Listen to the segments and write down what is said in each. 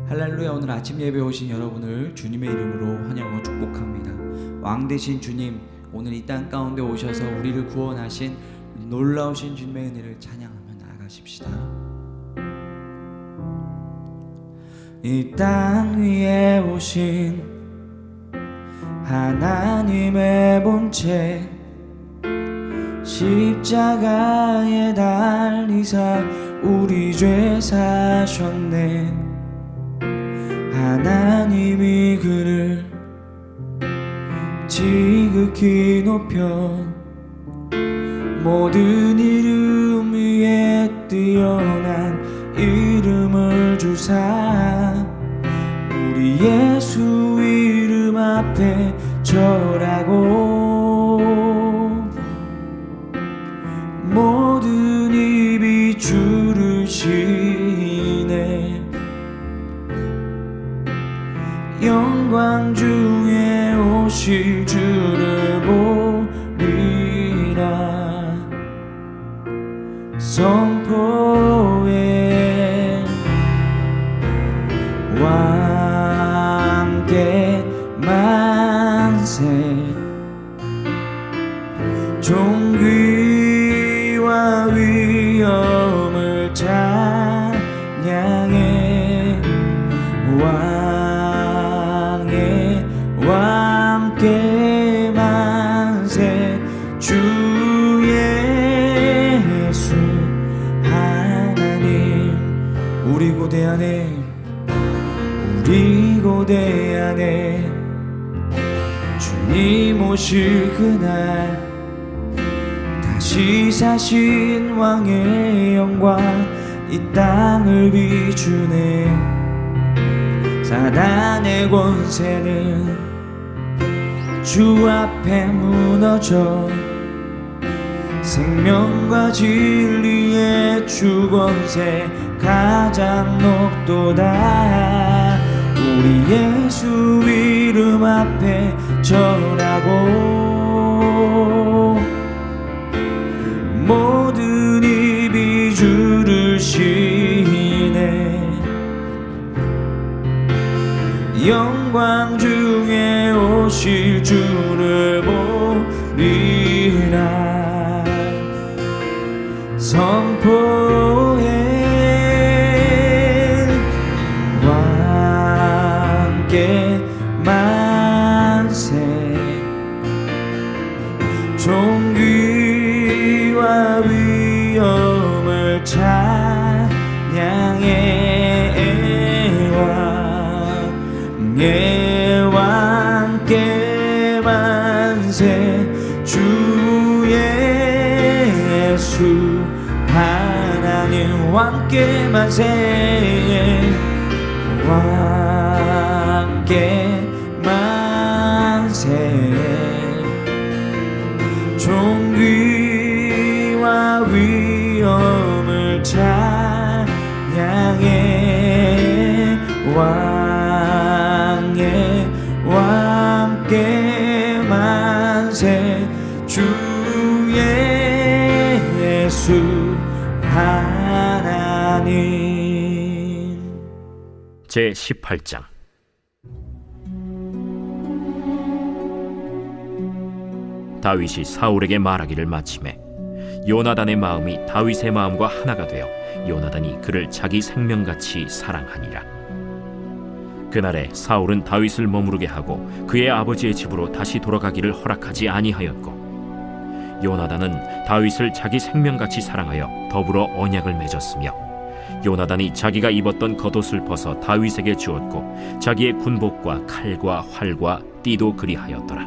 할렐루야. 오늘 아침 예배 오신 여러분을 주님의 이름으로 환영하고 축복합니다. 왕 되신 주님, 오늘 이 땅 가운데 오셔서 우리를 구원하신 놀라우신 주님의 은혜를 찬양하며 나아가십시다. 이 땅 위에 오신 하나님의 본체, 십자가에 달리사 우리 죄 사셨네. 하나님이 그를 지극히 높여 모든 이름 위에 뛰어난 이름을 주사 우리 예수 이름 앞에 절하고 모든 입이 주를 시네. 영광 중에 오실 주를 보리라. 선포해 왕께 만세. 존귀와 위엄을 찬양해. 왕과 함께 만세. 주 예수 하나님, 우리 고대 안에 주님 오실 그날 다시 사신 왕의 영광 이 땅을 비추네. 사단의 권세는 주 앞에 무너져 생명과 진리의 주 권세 가장 높도다. 우리 예수 이름 앞에 절하고 모든 입이 주를 시네. 영광 중에 오실 주를 보리라. 선포해 왕께 만세. 존귀와 위엄을 찬양해. 왕께 만세. 주 예수 하나님 왕께 만세. 왕께 만세. 존귀와 위엄을 찬양해. 왕께 만세. 주 예수 하나님. 제 18장. 다윗이 사울에게 말하기를 마치매 요나단의 마음이 다윗의 마음과 하나가 되어 요나단이 그를 자기 생명같이 사랑하니라. 그날에 사울은 다윗을 머무르게 하고 그의 아버지의 집으로 다시 돌아가기를 허락하지 아니하였고, 요나단은 다윗을 자기 생명같이 사랑하여 더불어 언약을 맺었으며, 요나단이 자기가 입었던 겉옷을 벗어 다윗에게 주었고 자기의 군복과 칼과 활과 띠도 그리하였더라.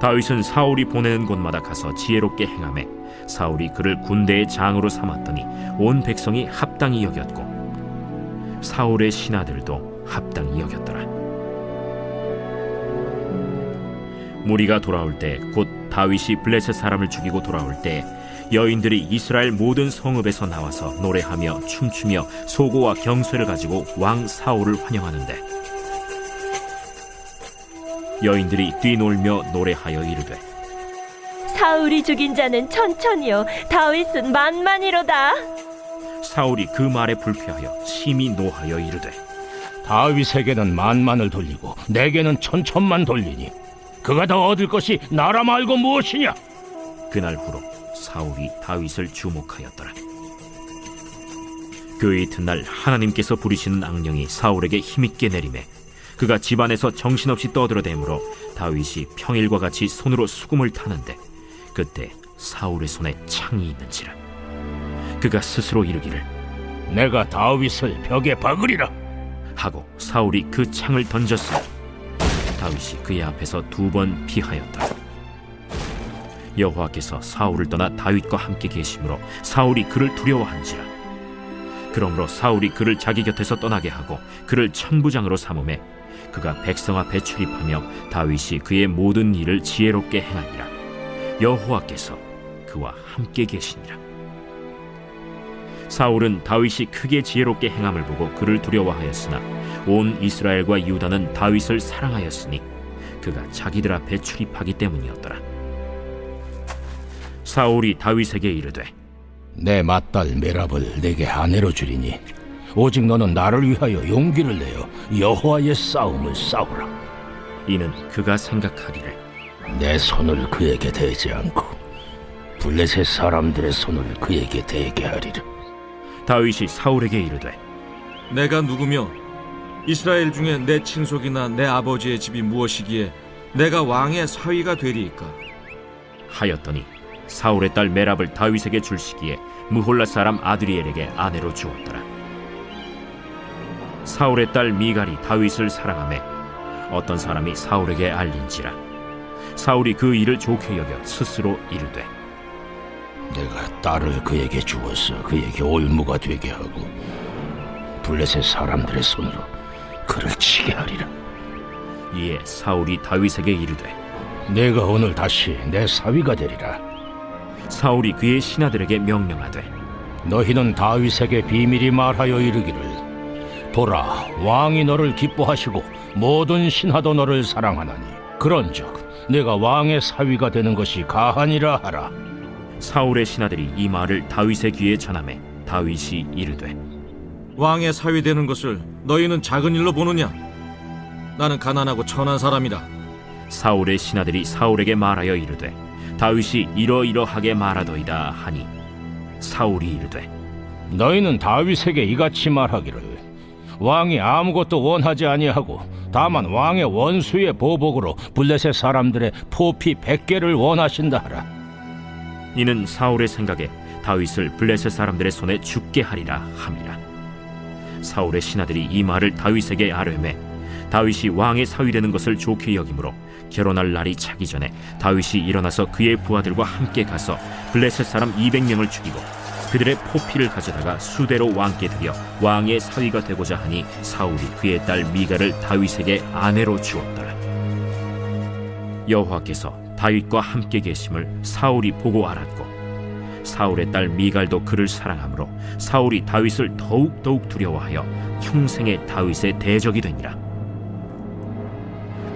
다윗은 사울이 보내는 곳마다 가서 지혜롭게 행하매 사울이 그를 군대의 장으로 삼았더니 온 백성이 합당히 여겼고 사울의 신하들도 합당히 여겼더라. 무리가 돌아올 때 곧 다윗이 블레셋 사람을 죽이고 돌아올 때 여인들이 이스라엘 모든 성읍에서 나와서 노래하며 춤추며 소고와 경쇠를 가지고 왕 사울을 환영하는데, 여인들이 뛰놀며 노래하여 이르되 사울이 죽인 자는 천천히요 다윗은 만만이로다. 사울이 그 말에 불쾌하여 심히 노하여 이르되 다윗에게는 만만을 돌리고 내게는 천천만 돌리니 그가 더 얻을 것이 나라 말고 무엇이냐? 그날 후로 사울이 다윗을 주목하였더라. 그 이튿날 하나님께서 부리시는 악령이 사울에게 힘있게 내리매 그가 집안에서 정신없이 떠들어대므로 다윗이 평일과 같이 손으로 수금을 타는데 그때 사울의 손에 창이 있는지라. 그가 스스로 이르기를 내가 다윗을 벽에 박으리라. 하고 사울이 그 창을 던졌으니 다윗이 그의 앞에서 2번 피하였더라. 여호와께서 사울을 떠나 다윗과 함께 계심으로 사울이 그를 두려워한지라. 그러므로 사울이 그를 자기 곁에서 떠나게 하고 그를 천부장으로 삼음에 그가 백성 앞에 출입하며 다윗이 그의 모든 일을 지혜롭게 행하니라. 여호와께서 그와 함께 계시니라. 사울은 다윗이 크게 지혜롭게 행함을 보고 그를 두려워하였으나 온 이스라엘과 유다는 다윗을 사랑하였으니 그가 자기들 앞에 출입하기 때문이었더라. 사울이 다윗에게 이르되 내 맏딸 메랍을 내게 아내로 주리니 오직 너는 나를 위하여 용기를 내어 여호와의 싸움을 싸우라. 이는 그가 생각하기를 내 손을 그에게 대지 않고 블레셋 사람들의 손을 그에게 대게 하리라. 다윗이 사울에게 이르되 내가 누구며 이스라엘 중에 내 친속이나 내 아버지의 집이 무엇이기에 내가 왕의 사위가 되리이까? 하였더니 사울의 딸 메랍을 다윗에게 줄 시기에 무홀라 사람 아드리엘에게 아내로 주었더라. 사울의 딸 미갈이 다윗을 사랑하매 어떤 사람이 사울에게 알린지라. 사울이 그 일을 좋게 여겨 스스로 이르되 내가 딸을 그에게 주어서 그에게 올무가 되게 하고 블레셋 사람들의 손으로 그를 치게 하리라. 이에 사울이 다윗에게 이르되 내가 오늘 다시 내 사위가 되리라. 사울이 그의 신하들에게 명령하되 너희는 다윗에게 비밀히 말하여 이르기를 보라, 왕이 너를 기뻐하시고 모든 신하도 너를 사랑하나니 그런즉 내가 왕의 사위가 되는 것이 가하니라 하라. 사울의 신하들이 이 말을 다윗의 귀에 전하매 다윗이 이르되 왕의 사위 되는 것을 너희는 작은 일로 보느냐? 나는 가난하고 천한 사람이라. 사울의 신하들이 사울에게 말하여 이르되 다윗이 이러이러하게 말하더이다 하니 사울이 이르되 너희는 다윗에게 이같이 말하기를 왕이 아무것도 원하지 아니하고 다만 왕의 원수의 보복으로 블레셋 사람들의 포피 100개를 원하신다 하라. 이는 사울의 생각에 다윗을 블레셋 사람들의 손에 죽게 하리라 함이라. 사울의 신하들이 이 말을 다윗에게 아뢰매 다윗이 왕의 사위 되는 것을 좋게 여기므로 결혼할 날이 차기 전에 다윗이 일어나서 그의 부하들과 함께 가서 블레셋 사람 200명을 죽이고 그들의 포피를 가져다가 수대로 왕께 드려 왕의 사위가 되고자 하니 사울이 그의 딸 미갈을 다윗에게 아내로 주었더라. 여호와께서 다윗과 함께 계심을 사울이 보고 알았고 사울의 딸 미갈도 그를 사랑하므로 사울이 다윗을 더욱 두려워하여 평생에 다윗의 대적이 되니라.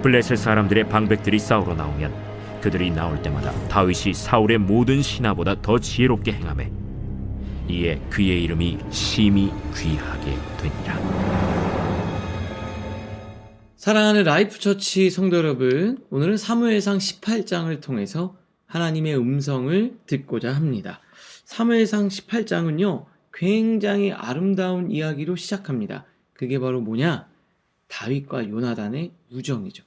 블레셋 사람들의 방백들이 싸우러 나오면 그들이 나올 때마다 다윗이 사울의 모든 신하보다 더 지혜롭게 행하매 이에 그의 이름이 심히 귀하게 되니라. 사랑하는 라이프처치 성도 여러분, 오늘은 사무엘상 18장을 통해서 하나님의 음성을 듣고자 합니다. 사무엘상 18장은요, 굉장히 아름다운 이야기로 시작합니다. 그게 바로 뭐냐? 다윗과 요나단의 우정이죠.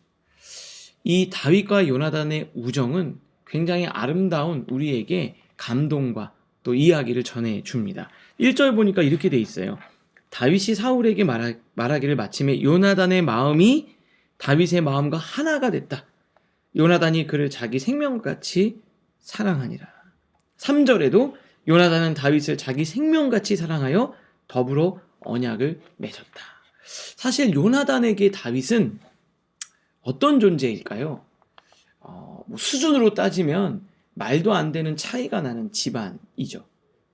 이 다윗과 요나단의 우정은 굉장히 아름다운 우리에게 감동과 또 이야기를 전해줍니다. 1절 보니까 이렇게 돼 있어요. 다윗이 사울에게 말하기를 마침에 요나단의 마음이 다윗의 마음과 하나가 됐다. 요나단이 그를 자기 생명같이 사랑하니라. 3절에도 요나단은 다윗을 자기 생명같이 사랑하여 더불어 언약을 맺었다. 사실 요나단에게 다윗은 어떤 존재일까요? 수준으로 따지면 말도 안 되는 차이가 나는 집안이죠.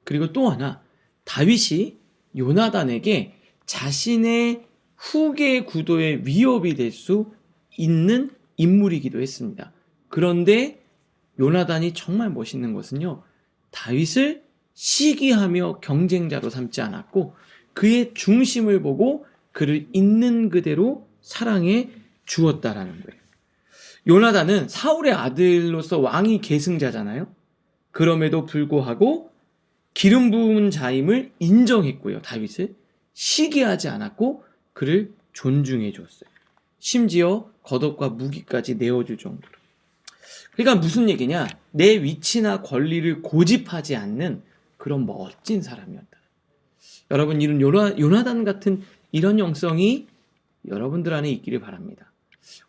그리고 또 하나, 다윗이 요나단에게 자신의 후계 구도의 위협이 될 수 있는 인물이기도 했습니다. 그런데 요나단이 정말 멋있는 것은요, 다윗을 시기하며 경쟁자로 삼지 않았고 그의 중심을 보고 그를 있는 그대로 사랑해 주었다라는 거예요. 요나단은 사울의 아들로서 왕위 계승자잖아요. 그럼에도 불구하고 기름 부은 자임을 인정했고요. 다윗을 시기하지 않았고 그를 존중해 줬어요. 심지어 겉옷과 무기까지 내어줄 정도로. 그러니까 무슨 얘기냐? 내 위치나 권리를 고집하지 않는 그런 멋진 사람이었다. 여러분, 이런 요나단 같은 이런 영성이 여러분들 안에 있기를 바랍니다.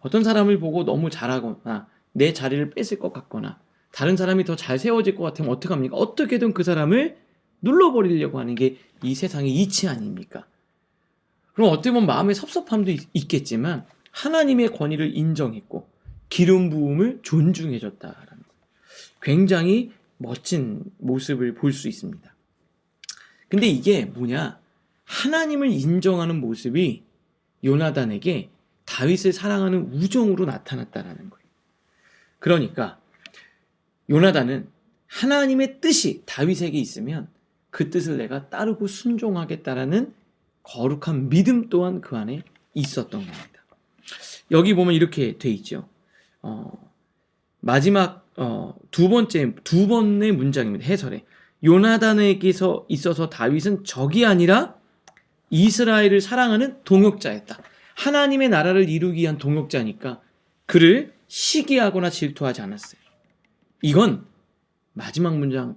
어떤 사람을 보고 너무 잘하거나 내 자리를 뺏을 것 같거나 다른 사람이 더 잘 세워질 것 같으면 어떡합니까? 어떻게든 그 사람을 눌러버리려고 하는 게 이 세상의 이치 아닙니까? 그럼 어떻게 보면 마음의 섭섭함도 있겠지만 하나님의 권위를 인정했고 기름 부음을 존중해줬다라는 것. 굉장히 멋진 모습을 볼 수 있습니다. 근데 이게 뭐냐? 하나님을 인정하는 모습이 요나단에게 다윗을 사랑하는 우정으로 나타났다라는 거예요. 그러니까 요나단은 하나님의 뜻이 다윗에게 있으면 그 뜻을 내가 따르고 순종하겠다라는 거룩한 믿음 또한 그 안에 있었던 겁니다. 여기 보면 이렇게 돼 있죠. 마지막 두 번의 문장입니다. 해설에 요나단에게서 있어서 다윗은 적이 아니라 이스라엘을 사랑하는 동역자였다. 하나님의 나라를 이루기 위한 동역자니까 그를 시기하거나 질투하지 않았어요. 이건 마지막 문장,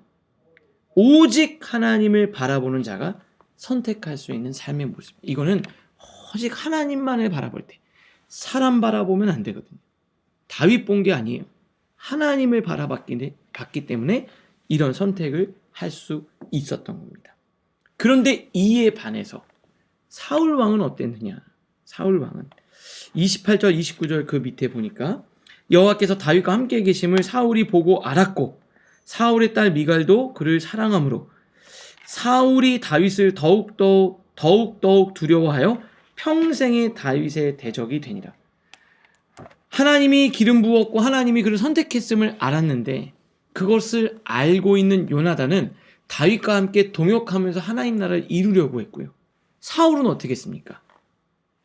오직 하나님을 바라보는 자가 선택할 수 있는 삶의 모습. 이거는 오직 하나님만을 바라볼 때, 사람 바라보면 안 되거든요. 다윗 본 게 아니에요. 하나님을 바라봤기 때문에 이런 선택을 할 수 있었던 겁니다. 그런데 이에 반해서 사울 왕은 어땠느냐? 사울 왕은 28절 29절 그 밑에 보니까 여호와께서 다윗과 함께 계심을 사울이 보고 알았고 사울의 딸 미갈도 그를 사랑하므로 사울이 다윗을 더욱 두려워하여 평생의 다윗의 대적이 되니라. 하나님이 기름 부었고 하나님이 그를 선택했음을 알았는데 그것을 알고 있는 요나단은 다윗과 함께 동역하면서 하나님 나라를 이루려고 했고요. 사울은 어떻게 했습니까?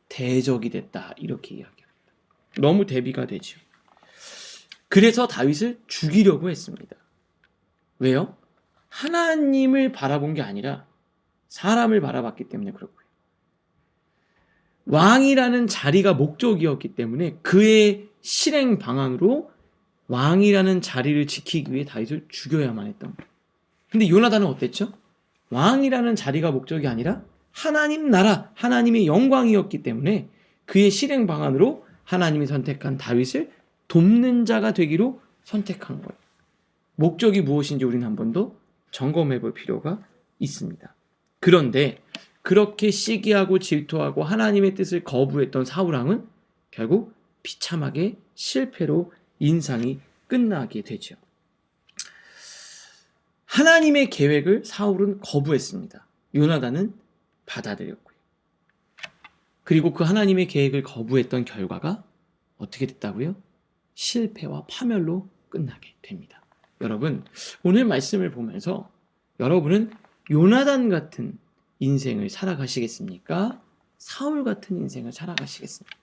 대적이 됐다, 이렇게 이야기합니다. 너무 대비가 되죠. 그래서 다윗을 죽이려고 했습니다. 왜요? 하나님을 바라본 게 아니라 사람을 바라봤기 때문에 그렇고요. 왕이라는 자리가 목적이었기 때문에 그의 실행 방안으로 왕이라는 자리를 지키기 위해 다윗을 죽여야만 했던 거예요. 근데 요나단은 어땠죠? 왕이라는 자리가 목적이 아니라 하나님 나라, 하나님의 영광이었기 때문에 그의 실행 방안으로 하나님이 선택한 다윗을 돕는 자가 되기로 선택한 거예요. 목적이 무엇인지 우리는 한 번 더 점검해 볼 필요가 있습니다. 그런데 그렇게 시기하고 질투하고 하나님의 뜻을 거부했던 사울왕은 결국 비참하게 실패로 인상이 끝나게 되죠. 하나님의 계획을 사울은 거부했습니다. 요나단은 받아들였고요. 그리고 그 하나님의 계획을 거부했던 결과가 어떻게 됐다고요? 실패와 파멸로 끝나게 됩니다. 여러분, 오늘 말씀을 보면서 여러분은 요나단 같은 인생을 살아가시겠습니까? 사울 같은 인생을 살아가시겠습니까?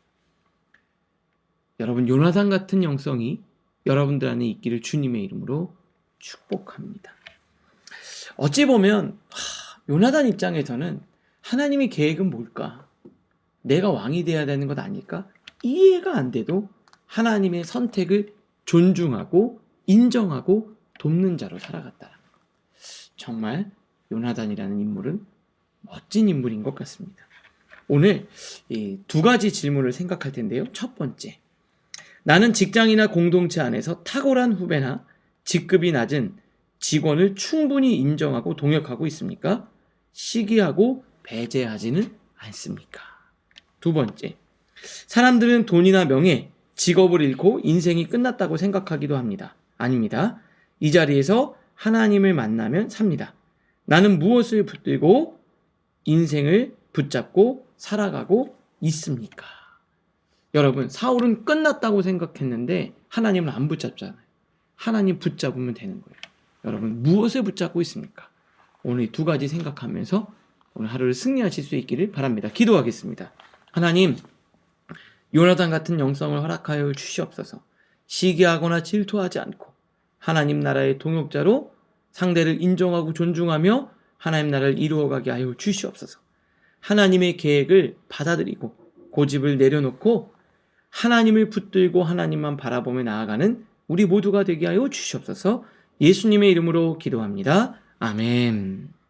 여러분, 요나단 같은 영성이 여러분들 안에 있기를 주님의 이름으로 축복합니다. 어찌 보면 요나단 입장에서는 하나님의 계획은 뭘까? 내가 왕이 돼야 되는 것 아닐까? 이해가 안 돼도 하나님의 선택을 존중하고 인정하고 돕는 자로 살아갔다. 정말 요나단이라는 인물은 멋진 인물인 것 같습니다. 오늘 이 두 가지 질문을 생각할 텐데요. 첫 번째, 나는 직장이나 공동체 안에서 탁월한 후배나 직급이 낮은 직원을 충분히 인정하고 동역하고 있습니까? 시기하고 배제하지는 않습니까? 두 번째, 사람들은 돈이나 명예, 직업을 잃고 인생이 끝났다고 생각하기도 합니다. 아닙니다. 이 자리에서 하나님을 만나면 삽니다. 나는 무엇을 붙들고 인생을 붙잡고 살아가고 있습니까? 여러분, 사울은 끝났다고 생각했는데 하나님을 안 붙잡잖아요. 하나님 붙잡으면 되는 거예요. 여러분, 무엇을 붙잡고 있습니까? 오늘 이 두 가지 생각하면서 오늘 하루를 승리하실 수 있기를 바랍니다. 기도하겠습니다. 하나님, 요나단 같은 영성을 허락하여 주시옵소서. 시기하거나 질투하지 않고 하나님 나라의 동역자로 상대를 인정하고 존중하며 하나님 나라를 이루어가게 하여 주시옵소서. 하나님의 계획을 받아들이고 고집을 내려놓고 하나님을 붙들고 하나님만 바라보며 나아가는 우리 모두가 되게 하여 주시옵소서. 예수님의 이름으로 기도합니다. 아멘.